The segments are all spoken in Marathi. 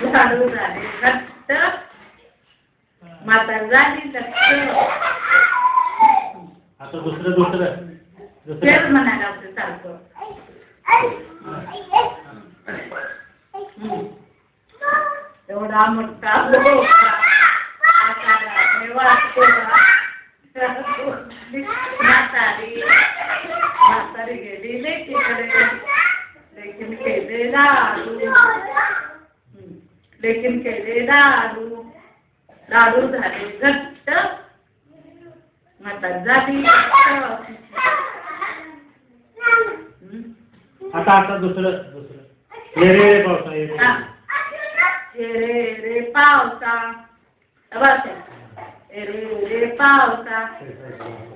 लाडू झाले घट्ट म्हातारी झाली घट्ट. आता दुसरं तेच म्हणायला होते सारखं. एवढा मोठा म्हातारी गेली लेकीकडे. लेकीन केले लाडू. लाडू झाले घट्ट म्हातारी झाली घट्ट. आता दुसरं ये रे पावसा ये रे पावसा. रे पावसा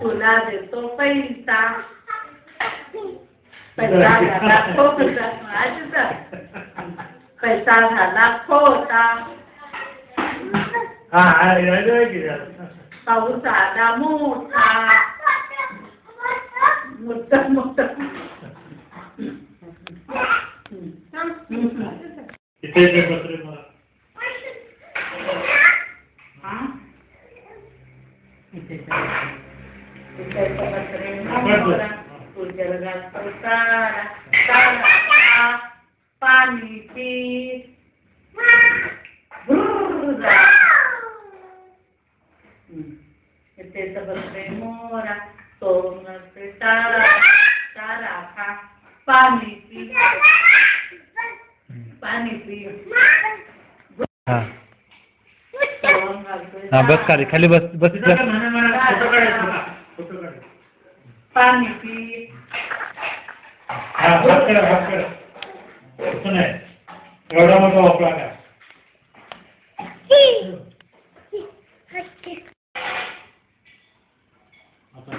तुला देतो पैसा. पैसा झाला खोटा. पाऊस आला मोठा. मोठा पाणी पी. बसरे मोरा सोनते तारा खा. पाणी पी. बस खाली बस पाणी पी. एवढा मोठा वापरा का आता